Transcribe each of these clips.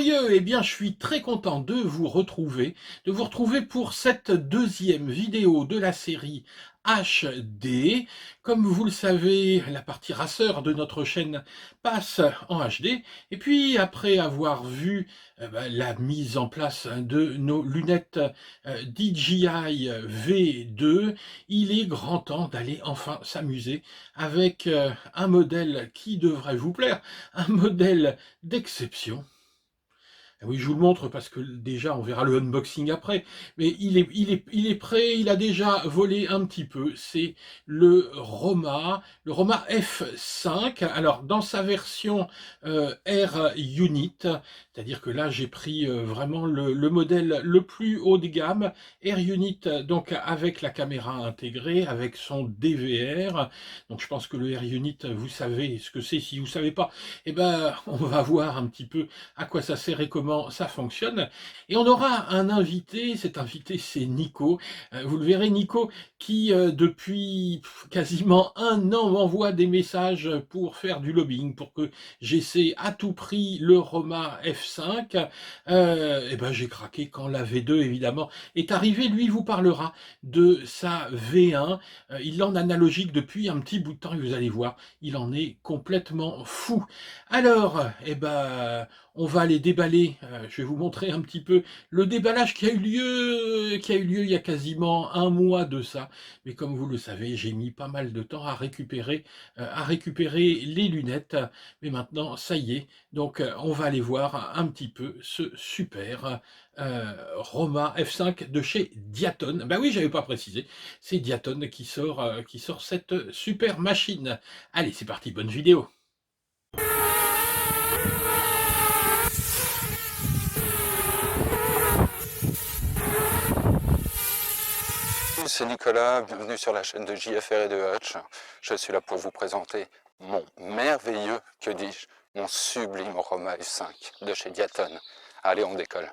glorieux! Eh bien, je suis très content de vous retrouver pour cette deuxième vidéo de la série HD. Comme vous le savez, la partie racer de notre chaîne passe en HD. Et puis, après avoir vu la mise en place de nos lunettes DJI V2, il est grand temps d'aller enfin s'amuser avec un modèle qui devrait vous plaire, un modèle d'exception. Ah oui, je vous le montre parce que déjà, on verra le unboxing après, mais il est prêt, il a déjà volé un petit peu. C'est le Roma F5. Alors, dans sa version Air Unit, c'est-à-dire que là, j'ai pris vraiment le modèle le plus haut de gamme, Air Unit, donc avec la caméra intégrée, avec son DVR. Donc, je pense que le Air Unit, vous savez ce que c'est. Si vous ne savez pas, eh ben, on va voir un petit peu à quoi ça sert et comment ça fonctionne. Et on aura un invité, cet invité c'est Nico. Vous le verrez, Nico, qui depuis quasiment un an m'envoie des messages pour faire du lobbying, pour que j'essaie à tout prix le Roma F5. Et ben j'ai craqué quand la V2 évidemment est arrivée. Lui vous parlera de sa V1. Il en analogique depuis un petit bout de temps et vous allez voir, il en est complètement fou. Alors, on va aller déballer, je vais vous montrer un petit peu le déballage qui a eu lieu il y a quasiment un mois de ça. Mais comme vous le savez, j'ai mis pas mal de temps à récupérer les lunettes. Mais maintenant, ça y est. Donc, on va aller voir un petit peu ce super Roma F5 de chez Diaton. Ben oui, j'avais pas précisé. C'est Diaton qui sort cette super machine. Allez, c'est parti, bonne vidéo. C'est Nicolas, bienvenue sur la chaîne de JFR et de Hutch. Je suis là pour vous présenter mon merveilleux, que dis-je, mon sublime Roma F5 de chez Diaton. Allez, on décolle.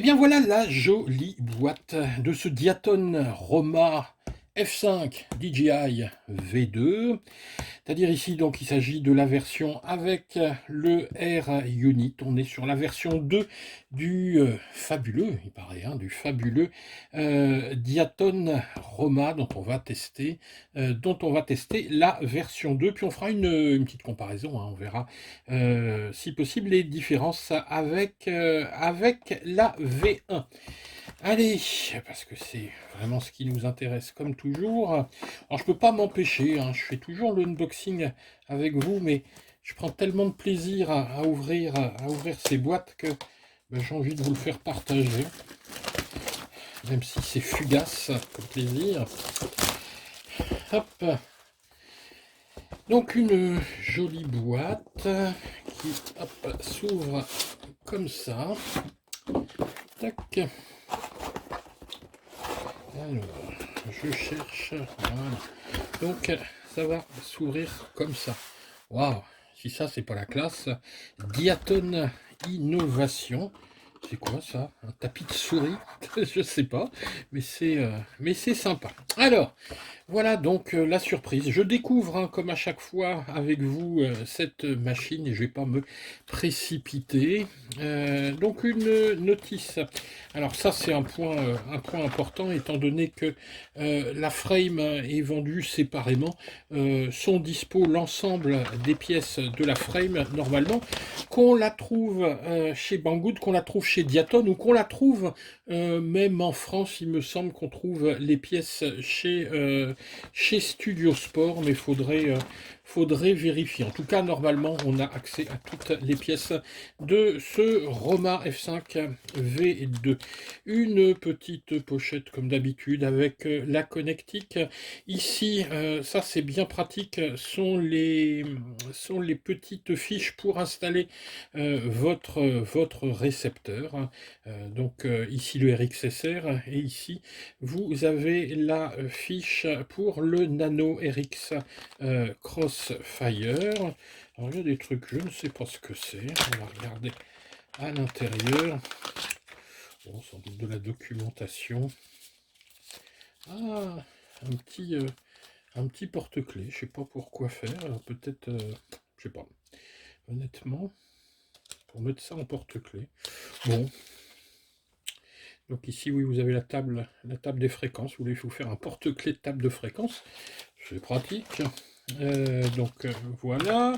bien voilà la jolie boîte de ce Diaton Roma F5 DJI V2. C'est-à-dire ici, donc, il s'agit de la version avec le Air Unit. On est sur la version 2 du fabuleux, il paraît, hein, du fabuleux Diaton Roma dont on va tester, la version 2. Puis on fera une petite comparaison, hein, on verra si possible les différences avec la V1. Allez, parce que c'est vraiment ce qui nous intéresse comme toujours. Alors je peux pas m'empêcher, hein, je fais toujours l'unboxing avec vous, mais je prends tellement de plaisir à ouvrir ces boîtes que ben, j'ai envie de vous le faire partager. Même si c'est fugace comme plaisir. Hop. Donc une jolie boîte qui s'ouvre comme ça. Tac. Alors, je cherche. Voilà. Donc, ça va s'ouvrir comme ça. Waouh! Si ça, c'est pas la classe. Diaton Innovation. C'est quoi ça? Un tapis de souris? Je sais pas. Mais c'est sympa. Alors, voilà donc la surprise. Je découvre, hein, comme à chaque fois avec vous, cette machine et je vais pas me précipiter. Donc une notice. Alors ça c'est un point important étant donné que la frame est vendue séparément. Sont dispo l'ensemble des pièces de la frame normalement, qu'on la trouve chez Banggood, qu'on la trouve chez Diaton ou qu'on la trouve même en France. Il me semble qu'on trouve les pièces chez Studio Sport, mais faudrait vérifier. En tout cas, normalement, on a accès à toutes les pièces de ce Roma F5 V2. Une petite pochette comme d'habitude avec la connectique. Ici, ça c'est bien pratique, sont les petites fiches pour installer votre récepteur. Donc ici le RXSR et ici vous avez la fiche pour le Nano RX Crossfire. Alors il y a des trucs, je ne sais pas ce que c'est. On va regarder à l'intérieur. Bon, sans doute de la documentation. Ah, un petit porte-clés. Je sais pas pourquoi faire. Peut-être, je sais pas. Honnêtement, pour mettre ça en porte-clés. Bon. Donc ici, oui, vous avez la table des fréquences. Vous voulez vous faire un porte-clés de table de fréquence. C'est pratique. Donc voilà.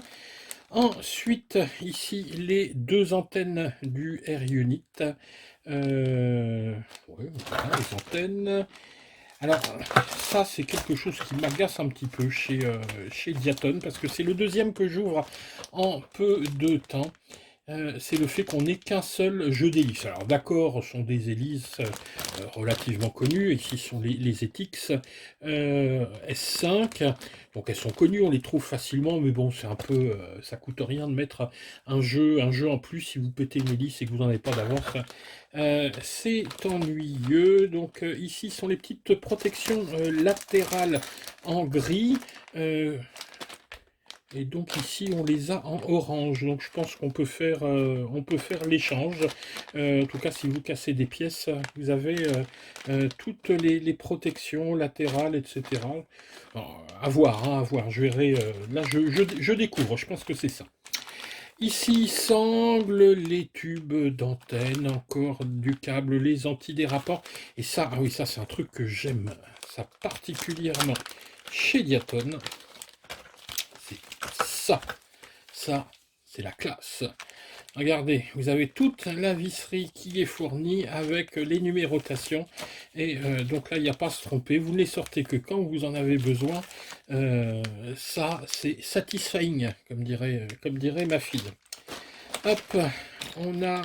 Ensuite, ici, les deux antennes du Air Unit. Ouais, voilà, les antennes. Alors, ça, c'est quelque chose qui m'agace un petit peu chez Diaton, parce que c'est le deuxième que j'ouvre en peu de temps. C'est le fait qu'on n'ait qu'un seul jeu d'hélices. Alors d'accord, ce sont des hélices relativement connues. Ici sont les ETX S5. Donc elles sont connues, on les trouve facilement, mais bon, c'est un peu, ça coûte rien de mettre un jeu en plus si vous pétez une hélice et que vous n'en avez pas d'avance. C'est ennuyeux. Donc ici sont les petites protections latérales en gris. Et donc ici on les a en orange, donc je pense qu'on peut faire l'échange. En tout cas si vous cassez des pièces, vous avez toutes les protections latérales, etc. Alors, à voir, hein, à voir. Je verrai. Là je découvre, je pense que c'est ça. Ici s'anglent les tubes d'antenne, encore du câble, les antidérapants. Et ça, ah oui, ça c'est un truc que j'aime, ça particulièrement chez Diaton. Ça, c'est la classe. Regardez, vous avez toute la visserie qui est fournie avec les numérotations. Et donc là, il n'y a pas à se tromper. Vous ne les sortez que quand vous en avez besoin. Ça, c'est satisfying, comme dirait ma fille. Hop, on a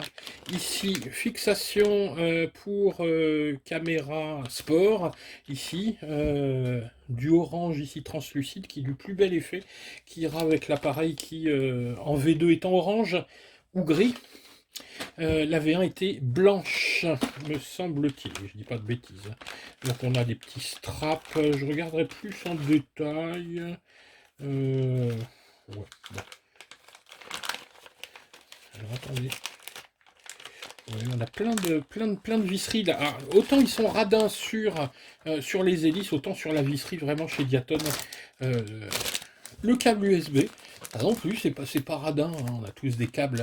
ici fixation pour caméra sport, ici, du orange ici translucide qui est du plus bel effet, qui ira avec l'appareil qui en V2 est en orange ou gris. La V1 était blanche, me semble-t-il, je dis pas de bêtises. Donc on a des petits straps, je regarderai plus en détail. Ouais, bon. Alors attendez. Ouais, on a plein de visseries là. Ah, autant ils sont radins sur les hélices, autant sur la visserie vraiment chez Diaton. Euh, le câble USB, ah non plus, c'est pas radin, hein. On a tous des câbles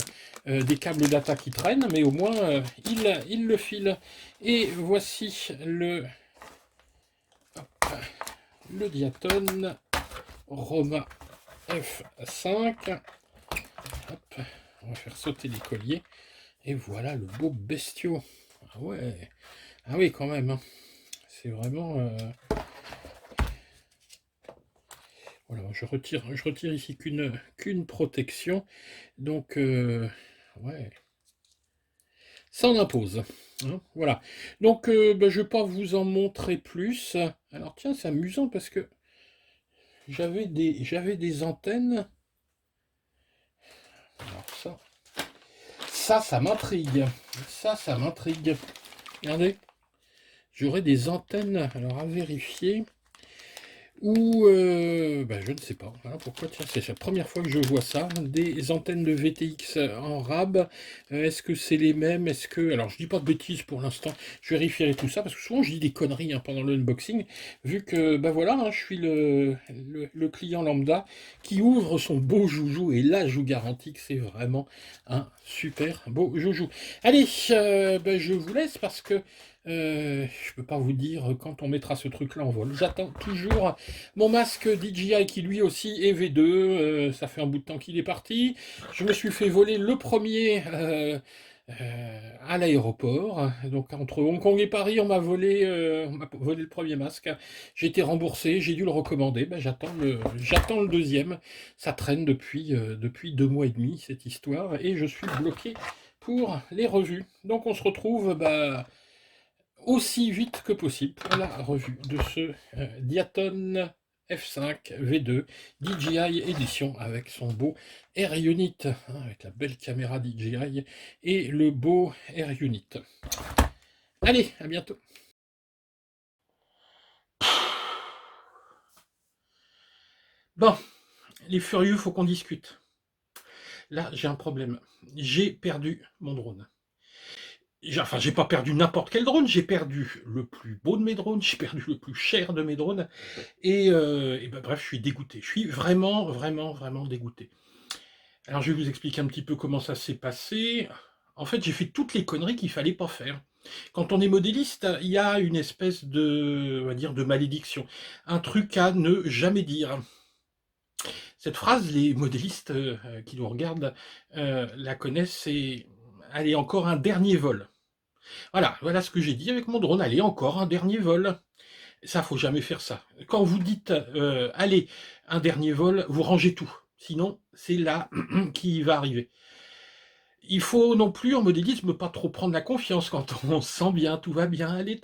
data qui traînent, mais au moins il le file. Et voici le Diaton Roma F5. Hop, on va faire sauter les colliers. Et voilà le beau bestiau. Ah ouais, ah oui quand même, hein. C'est vraiment... Voilà, je retire ici qu'une protection. Donc, ouais, ça en impose, hein, voilà. Donc, ben, je ne vais pas vous en montrer plus. Alors, tiens, c'est amusant parce que j'avais des antennes. Alors, ça m'intrigue. Ça m'intrigue. Regardez, j'aurais des antennes, alors à vérifier. Ou, ben, je ne sais pas. Voilà pourquoi, tiens, c'est la première fois que je vois ça. Des antennes de VTX en RAB. Est-ce que c'est les mêmes? Est-ce que... Alors, je dis pas de bêtises pour l'instant. Je vérifierai tout ça, parce que souvent, je dis des conneries, hein, pendant l'unboxing. Vu que, ben voilà, hein, je suis le client lambda qui ouvre son beau joujou. Et là, je vous garantis que c'est vraiment un super beau joujou. Allez, ben, je vous laisse parce que je peux pas vous dire quand on mettra ce truc-là en vol. J'attends toujours mon masque DJI qui lui aussi est V2. Ça fait un bout de temps qu'il est parti. Je me suis fait voler le premier à l'aéroport. Donc entre Hong Kong et Paris, on m'a volé le premier masque. J'ai été remboursé, j'ai dû le recommander. Ben, j'attends le deuxième. Ça traîne depuis 2 mois et demi cette histoire et je suis bloqué pour les revues. Donc on se retrouve aussi vite que possible pour la revue de ce Diaton F5 V2 DJI édition avec son beau Air Unit, hein, avec la belle caméra DJI et le beau Air Unit. Allez, à bientôt. Bon, les furieux, faut qu'on discute. Là, j'ai un problème. J'ai perdu mon drone. Enfin, j'ai pas perdu n'importe quel drone, j'ai perdu le plus beau de mes drones, j'ai perdu le plus cher de mes drones, et ben, bref, je suis dégoûté. Je suis vraiment, vraiment, vraiment dégoûté. Alors, je vais vous expliquer un petit peu comment ça s'est passé. En fait, j'ai fait toutes les conneries qu'il fallait pas faire. Quand on est modéliste, il y a une espèce de, on va dire, de malédiction, un truc à ne jamais dire. Cette phrase, les modélistes qui nous regardent la connaissent, et allez, encore un dernier vol. Voilà ce que j'ai dit avec mon drone. Allez, encore un dernier vol. Ça, faut jamais faire ça. Quand vous dites allez, un dernier vol, vous rangez tout. Sinon, c'est là qui va arriver. Il faut non plus en modélisme pas trop prendre la confiance quand on se sent bien, tout va bien. Allez,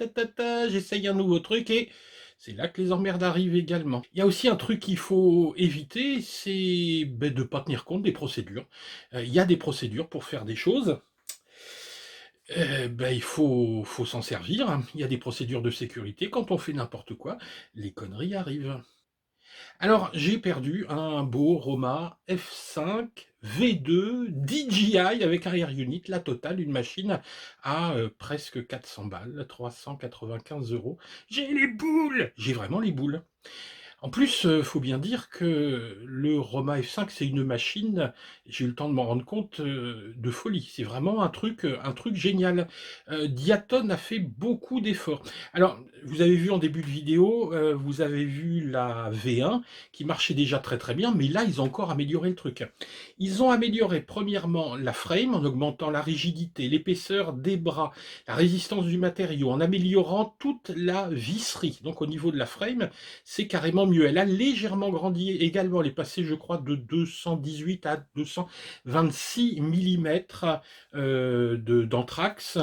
j'essaye un nouveau truc et c'est là que les emmerdes arrivent également. Il y a aussi un truc qu'il faut éviter, c'est de ne pas tenir compte des procédures. Il y a des procédures pour faire des choses. Il faut s'en servir. Il y a des procédures de sécurité. Quand on fait n'importe quoi, les conneries arrivent. Alors, j'ai perdu un beau Roma F5 V2 DJI avec un Air Unit, la totale, une machine à presque 400 balles, 395 euros. J'ai les boules! J'ai vraiment les boules. En plus, faut bien dire que le Roma F5, c'est une machine, j'ai eu le temps de m'en rendre compte, de folie. C'est vraiment un truc génial. Diaton a fait beaucoup d'efforts. Alors, vous avez vu en début de vidéo, vous avez vu la V1 qui marchait déjà très très bien, mais là, ils ont encore amélioré le truc. Ils ont amélioré premièrement la frame en augmentant la rigidité, l'épaisseur des bras, la résistance du matériau, en améliorant toute la visserie. Donc au niveau de la frame, c'est carrément mieux. Elle a légèrement grandi également. Elle est passée, je crois, de 218 à 226 mm d'anthrax.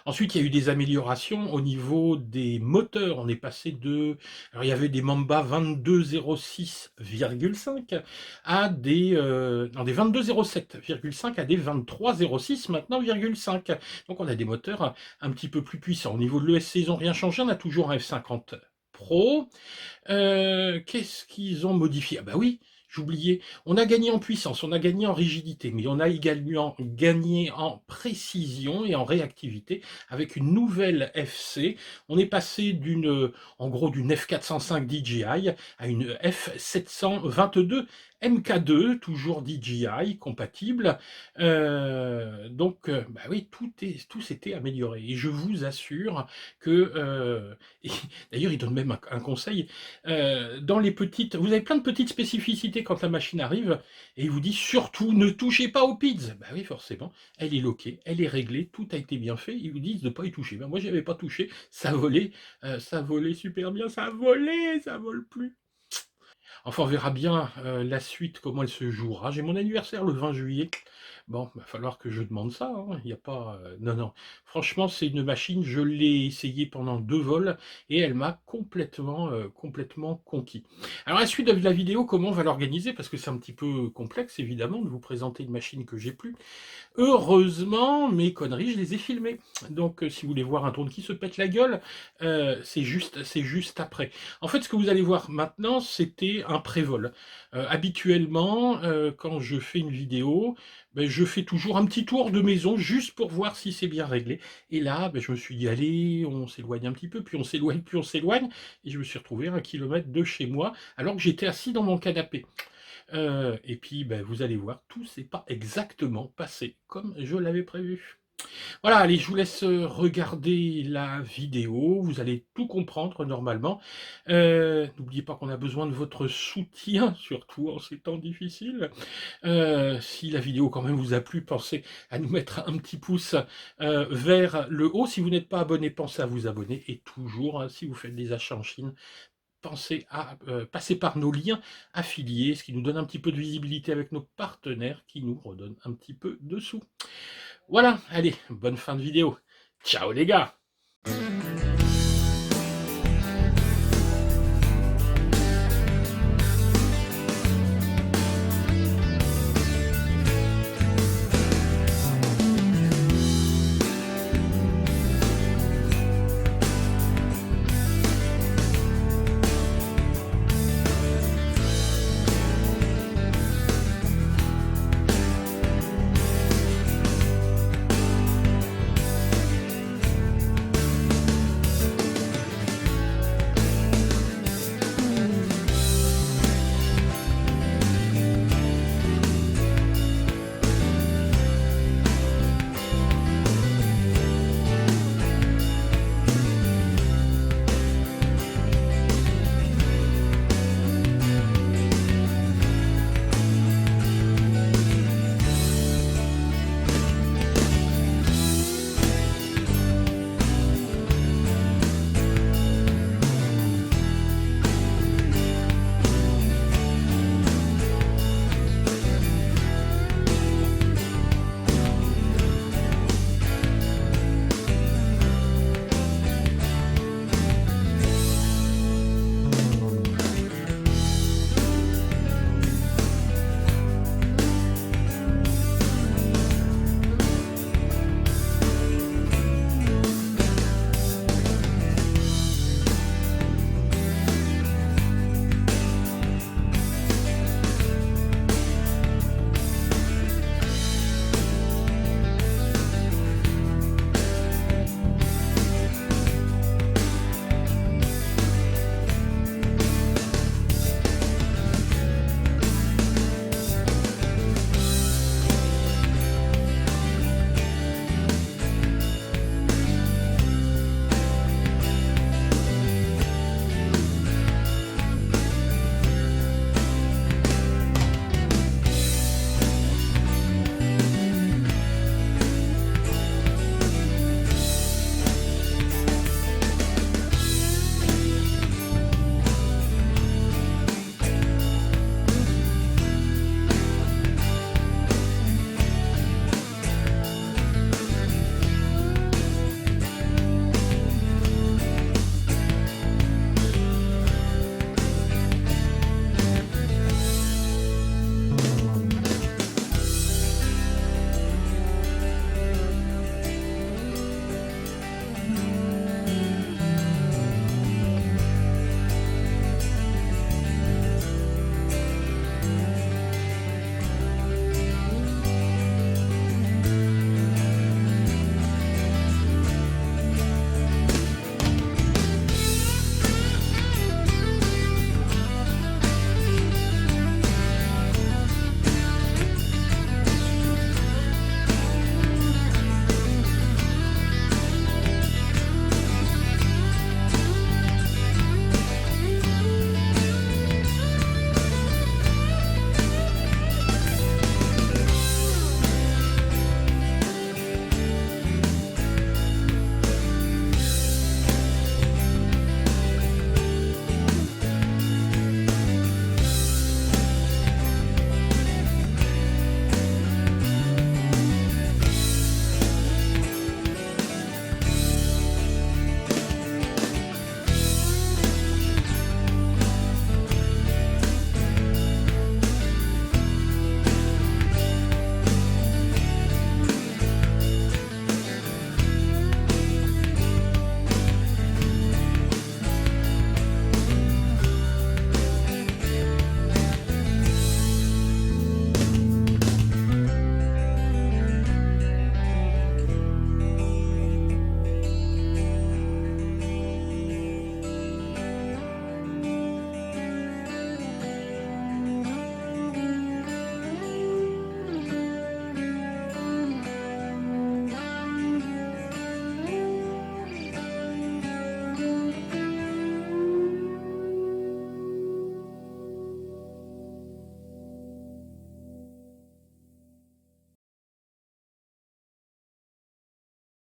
Ensuite, il y a eu des améliorations au niveau des moteurs. On est passé de... Alors, il y avait des Mamba 2206,5 à des... non, des 2207,5 à des 2306 maintenant, 5. Donc, on a des moteurs un petit peu plus puissants. Au niveau de l'ESC, ils n'ont rien changé. On a toujours un F50 Pro. Qu'est-ce qu'ils ont modifié? Ah bah oui, j'oubliais, on a gagné en puissance, on a gagné en rigidité, mais on a également gagné en précision et en réactivité avec une nouvelle FC. On est passé en gros, d'une F405 DJI à une F722 MK2, toujours DJI compatible. Bah oui, tout s'était amélioré. Et je vous assure que, et d'ailleurs, il donne même un conseil. Dans les petites, vous avez plein de petites spécificités quand la machine arrive, et il vous dit surtout ne touchez pas aux PIDs. Bah oui, forcément, elle est loquée, elle est réglée, tout a été bien fait. Ils vous disent de ne pas y toucher. Ben moi, j'y avais pas touché, ça volait super bien, ça a volé, ça vole plus. Enfin, on verra bien la suite, comment elle se jouera. J'ai mon anniversaire le 20 juillet. Bon, il va falloir que je demande ça. Hein. Il y a pas. Non, non. Franchement, c'est une machine. Je l'ai essayée pendant 2 vols et elle m'a complètement conquis. Alors, la suite de la vidéo, comment on va l'organiser? Parce que c'est un petit peu complexe, évidemment, de vous présenter une machine que j'ai plus. Heureusement, mes conneries, je les ai filmées. Donc, si vous voulez voir un drone qui se pète la gueule, c'est juste après. En fait, ce que vous allez voir maintenant, c'était un pré-vol. Habituellement, quand je fais une vidéo, ben, je fais toujours un petit tour de maison juste pour voir si c'est bien réglé. Et là, ben, je me suis dit, allez, on s'éloigne un petit peu, puis on s'éloigne, puis on s'éloigne. Et je me suis retrouvé à 1 kilomètre de chez moi, alors que j'étais assis dans mon canapé. Et puis, ben, vous allez voir, tout s'est pas exactement passé comme je l'avais prévu. Voilà, allez, je vous laisse regarder la vidéo, vous allez tout comprendre normalement. N'oubliez pas qu'on a besoin de votre soutien, surtout en ces temps difficiles. Si la vidéo quand même vous a plu, pensez à nous mettre un petit pouce vers le haut. Si vous n'êtes pas abonné, pensez à vous abonner. Et toujours, hein, si vous faites des achats en Chine, pensez à passer par nos liens affiliés, ce qui nous donne un petit peu de visibilité avec nos partenaires, qui nous redonnent un petit peu de sous. Voilà, allez, bonne fin de vidéo. Ciao les gars!